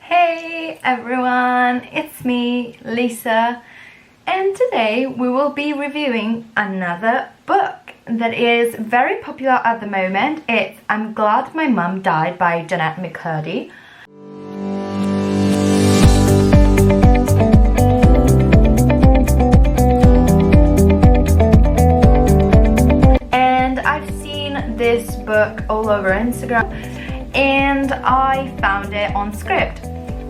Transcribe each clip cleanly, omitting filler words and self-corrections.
Hey everyone, it's me, Lisa, and today we will be reviewing another book that is very popular at the moment. It's I'm Glad My Mum Died by Jennette McCurdy. And I've seen this book all over Instagram and I found it on Script.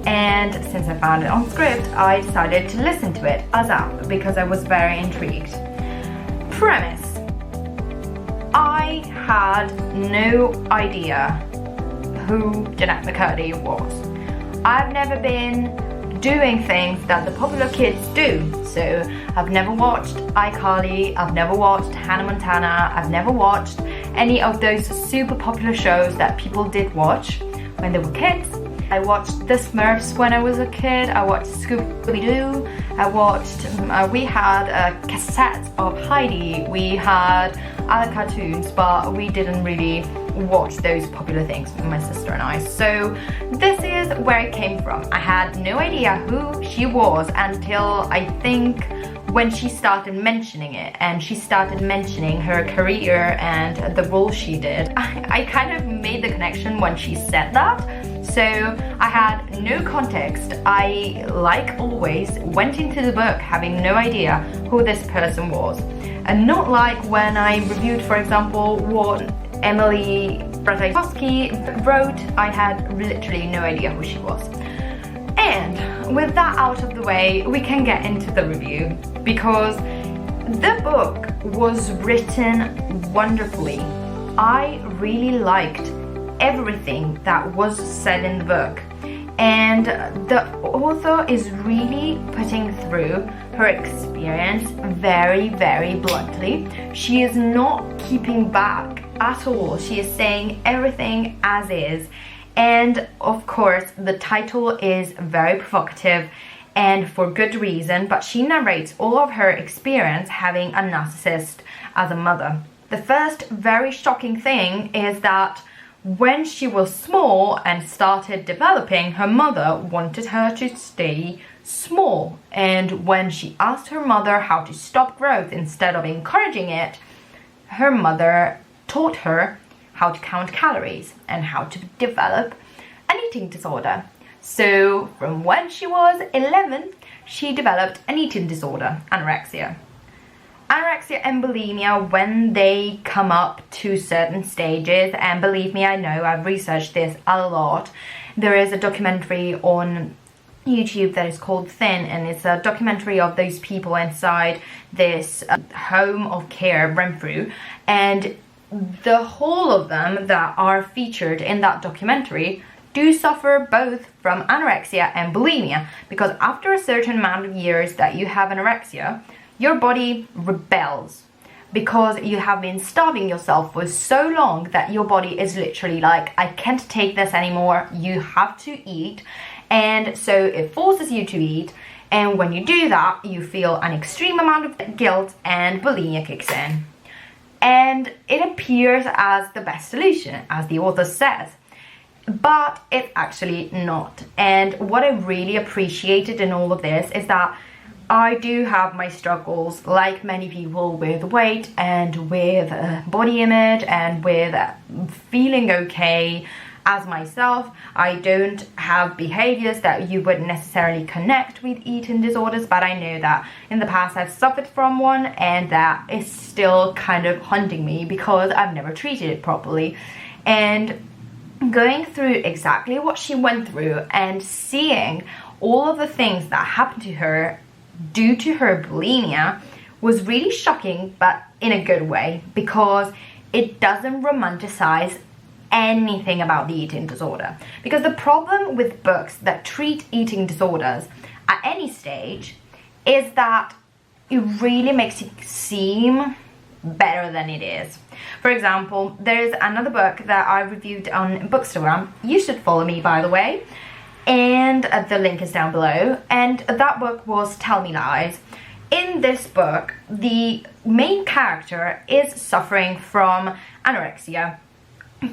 And since I found it on Script, I decided to listen to it ASAP because I was very intrigued. Premise: I had no idea who Jennette McCurdy was. I've never been doing things that the popular kids do. So I've never watched iCarly, I've never watched Hannah Montana, I've never watched any of those super popular shows that people did watch when they were kids. I watched The Smurfs when I was a kid, I watched Scooby-Doo, I watched, we had a cassette of Heidi, we had other cartoons, but we didn't really watch those popular things, my sister and I. So this is where it came from. I had no idea who she was until I think when she started mentioning it, and she started mentioning her career and the role she did. I kind of made the connection when she said that. So I had no context. I, like always, went into the book having no idea who this person was. And not like when I reviewed, for example, what Emily Ratajkowski wrote, I had literally no idea who she was. And with that out of the way, we can get into the review, because the book was written wonderfully. I really liked everything that was said in the book, and the author is really putting through her experience very, very bluntly. She is not keeping back at all. She is saying everything as is. And of course, the title is very provocative and for good reason, but she narrates all of her experience having a narcissist as a mother. The first very shocking thing is that when she was small and started developing, her mother wanted her to stay small. And when she asked her mother how to stop growth instead of encouraging it, her mother taught her how to count calories and how to develop an eating disorder. So from when she was 11, she developed an eating disorder, anorexia. Anorexia and bulimia, when they come up to certain stages, and believe me, I know, I've researched this a lot. There is a documentary on YouTube that is called Thin, and it's a documentary of those people inside this home of care, Renfrew, and the whole of them that are featured in that documentary do suffer both from anorexia and bulimia, because after a certain amount of years that you have anorexia, your body rebels because you have been starving yourself for so long that your body is literally like, I can't take this anymore, you have to eat. And so it forces you to eat, and when you do that, you feel an extreme amount of guilt and bulimia kicks in. And it appears as the best solution, as the author says, but it's actually not. And what I really appreciated in all of this is that I do have my struggles, like many people, with weight and with body image and with feeling okay as myself. I don't have behaviors that you would necessarily connect with eating disorders, but I know that in the past I've suffered from one, and that is still kind of haunting me because I've never treated it properly. And going through exactly what she went through and seeing all of the things that happened to her due to her bulimia was really shocking, but in a good way, because it doesn't romanticize anything about the eating disorder. Because the problem with books that treat eating disorders at any stage is that it really makes it seem better than it is. For example, there's another book that I reviewed on Bookstagram. You should follow me, by the way, and the link is down below. And that book was Tell Me Lies. In this book, the main character is suffering from anorexia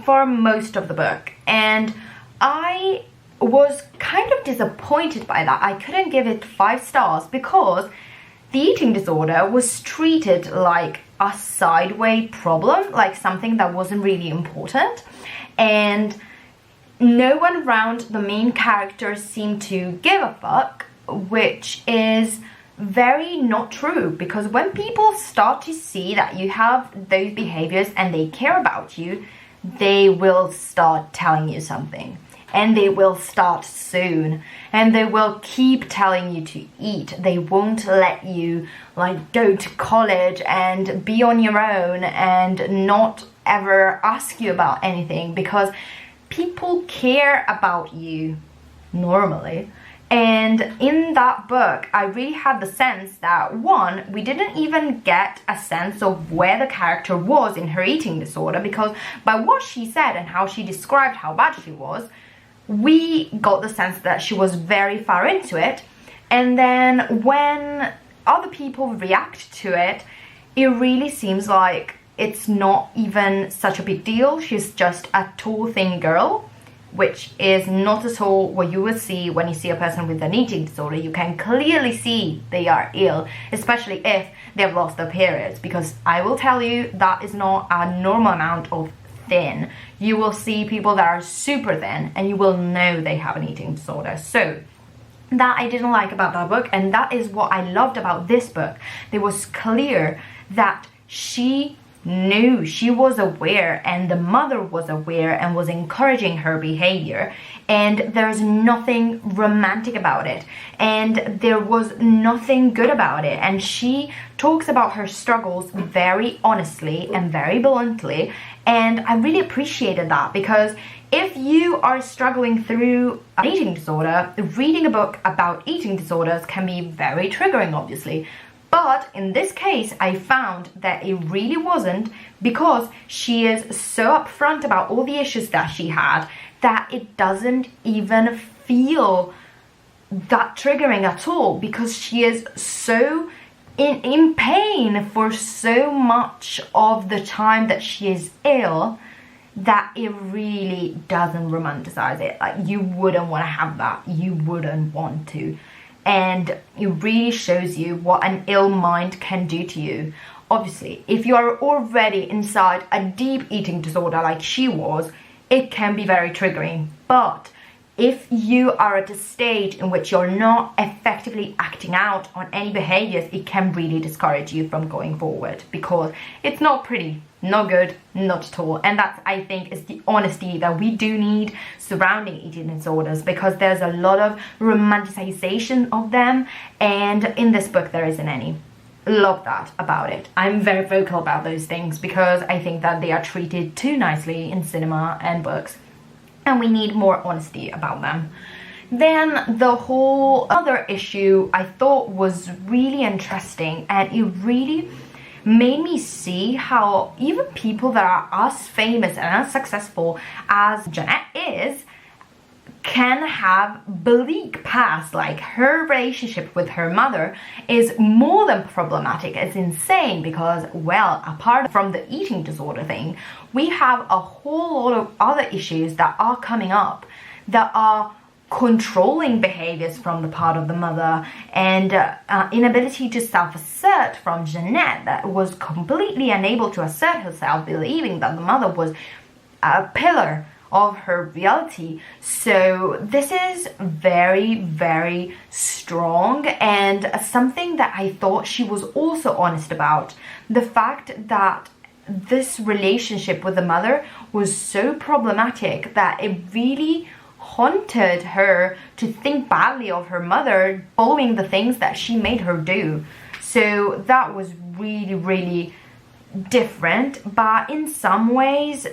for most of the book, and I was kind of disappointed by that. I couldn't give it 5 stars because the eating disorder was treated like a sideway problem, like something that wasn't really important, and no one around the main character seemed to give a fuck, which is very not true, because when people start to see that you have those behaviors and they care about you, they will start telling you something, and they will start soon, and they will keep telling you to eat. They won't let you like go to college and be on your own and not ever ask you about anything, because people care about you normally. And in that book, I really had the sense that, one, we didn't even get a sense of where the character was in her eating disorder, because by what she said and how she described how bad she was, we got the sense that she was very far into it. And then when other people react to it, it really seems like it's not even such a big deal. She's just a tall, thin girl, which is not at all what you would see when you see a person with an eating disorder. You can clearly see they are ill, especially if they've lost their periods, because I will tell you that is not a normal amount of thin. You will see people that are super thin and you will know they have an eating disorder. So that I didn't like about that book, and that is what I loved about this book. It was clear that she knew, she was aware, and the mother was aware and was encouraging her behavior, and there's nothing romantic about it, and there was nothing good about it. And she talks about her struggles very honestly and very bluntly, and I really appreciated that, because if you are struggling through an eating disorder, reading a book about eating disorders can be very triggering, obviously. But in this case, I found that it really wasn't, because she is so upfront about all the issues that she had that it doesn't even feel that triggering at all, because she is so in pain for so much of the time that she is ill that it really doesn't romanticize it. Like, you wouldn't want to have that. You wouldn't want to. And it really shows you what an ill mind can do to you. Obviously, if you are already inside a deep eating disorder like she was, it can be very triggering. But if you are at a stage in which you're not effectively acting out on any behaviors, it can really discourage you from going forward, because it's not pretty, not good, not at all. And that, I think, is the honesty that we do need surrounding eating disorders, because there's a lot of romanticization of them, and in this book there isn't any. Love that about it. I'm very vocal about those things, because I think that they are treated too nicely in cinema and books, and we need more honesty about them. Then the whole other issue I thought was really interesting, and it really made me see how even people that are as famous and as successful as Jennette is can have bleak past. Like, her relationship with her mother is more than problematic. It's insane, because, well, apart from the eating disorder thing, we have a whole lot of other issues that are coming up that are controlling behaviors from the part of the mother, and inability to self-assert from Jennette, that was completely unable to assert herself, believing that the mother was a pillar of her reality. So this is very, very strong, and something that I thought she was also honest about. The fact that this relationship with the mother was so problematic that it really haunted her to think badly of her mother following the things that she made her do. So that was really, really different, but in some ways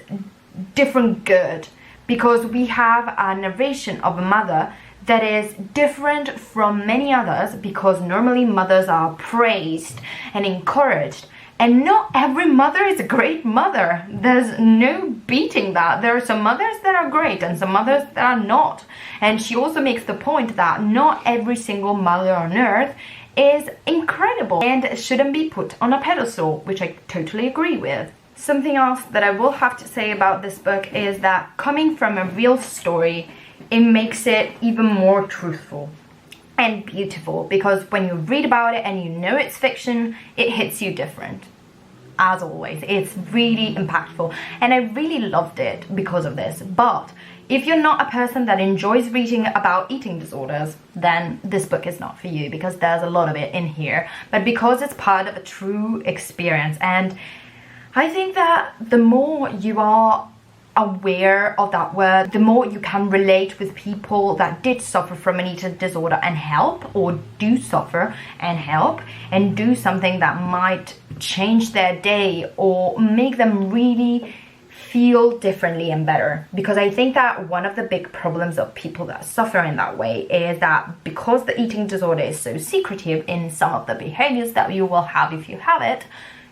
different good, because we have a narration of a mother that is different from many others, because normally mothers are praised and encouraged, and not every mother is a great mother. There's no beating that. There are some mothers that are great and some mothers that are not. And she also makes the point that not every single mother on earth is incredible and shouldn't be put on a pedestal, which I totally agree with. Something else that I will have to say about this book is that, coming from a real story, it makes it even more truthful and beautiful, because when you read about it and you know it's fiction, it hits you different. As always, it's really impactful, and I really loved it because of this. But if you're not a person that enjoys reading about eating disorders, then this book is not for you, because there's a lot of it in here. But because it's part of a true experience, and I think that the more you are aware of that word, the more you can relate with people that did suffer from an eating disorder and help, or do suffer and help, and do something that might change their day or make them really feel differently and better. Because I think that one of the big problems of people that suffer in that way is that because the eating disorder is so secretive in some of the behaviors that you will have if you have it,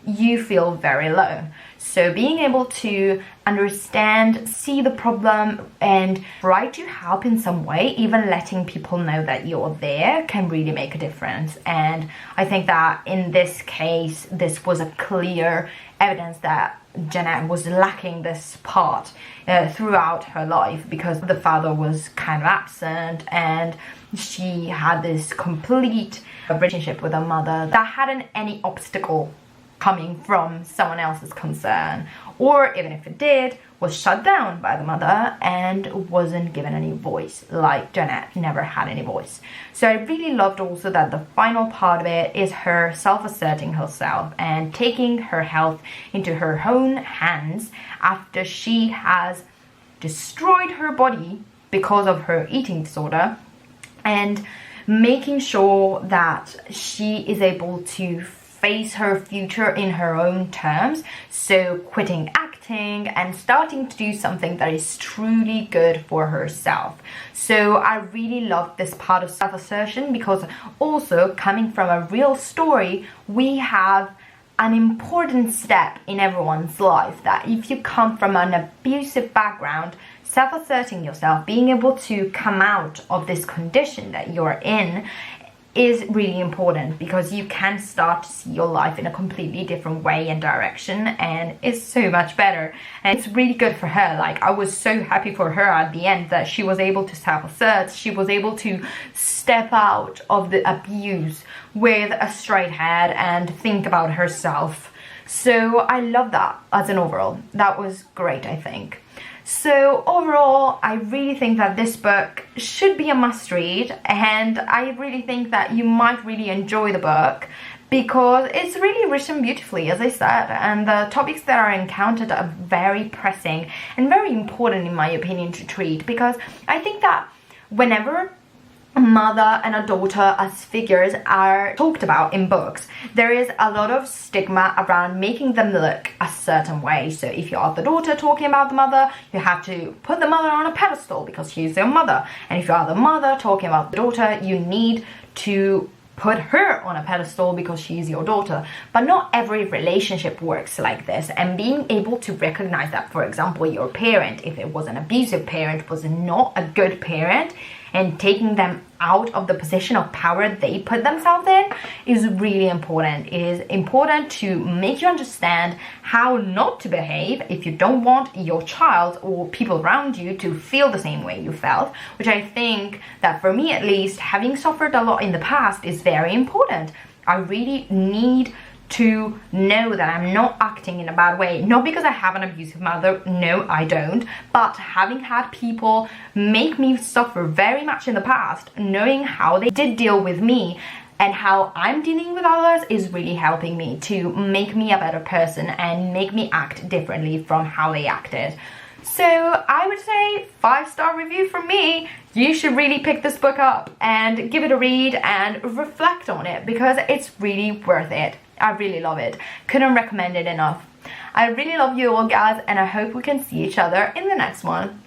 you feel very alone. So being able to understand, see the problem, and try to help in some way, even letting people know that you're there, can really make a difference. And I think that in this case, this was a clear evidence that Jennette was lacking this part throughout her life, because the father was kind of absent, and she had this complete relationship with her mother that hadn't any obstacle coming from someone else's concern, or even if it did, was shut down by the mother and wasn't given any voice, like Jennette never had any voice. So I really loved also that the final part of it is her self-asserting herself and taking her health into her own hands after she has destroyed her body because of her eating disorder, and making sure that she is able to face her future in her own terms. So quitting acting and starting to do something that is truly good for herself. So I really loved this part of self-assertion, because also coming from a real story, we have an important step in everyone's life, that if you come from an abusive background, self-asserting yourself, being able to come out of this condition that you're in, is really important, because you can start to see your life in a completely different way and direction, and it's so much better. And it's really good for her. Like, I was so happy for her at the end that she was able to self-assert, she was able to step out of the abuse with a straight head and think about herself. So I love that as an overall. That was great, I think. So overall, I really think that this book should be a must read, and I really think that you might really enjoy the book, because it's really written beautifully, as I said, and the topics that are encountered are very pressing and very important, in my opinion, to treat. Because I think that whenever a mother and a daughter as figures are talked about in books, there is a lot of stigma around making them look a certain way. So if you are the daughter talking about the mother, you have to put the mother on a pedestal because she's your mother. And if you are the mother talking about the daughter, you need to put her on a pedestal because she's your daughter. But not every relationship works like this, and being able to recognize that, for example, your parent, if it was an abusive parent, was not a good parent, and taking them out of the position of power they put themselves in, is really important. It is important to make you understand how not to behave if you don't want your child or people around you to feel the same way you felt, which I think that, for me at least, having suffered a lot in the past, is very important. I really need to know that I'm not acting in a bad way, not because I have an abusive mother, no I don't, but having had people make me suffer very much in the past, knowing how they did deal with me and how I'm dealing with others, is really helping me to make me a better person and make me act differently from how they acted. So I would say 5-star review from me. You should really pick this book up and give it a read and reflect on it, because it's really worth it. I really love it. Couldn't recommend it enough. I really love you all, guys, and I hope we can see each other in the next one.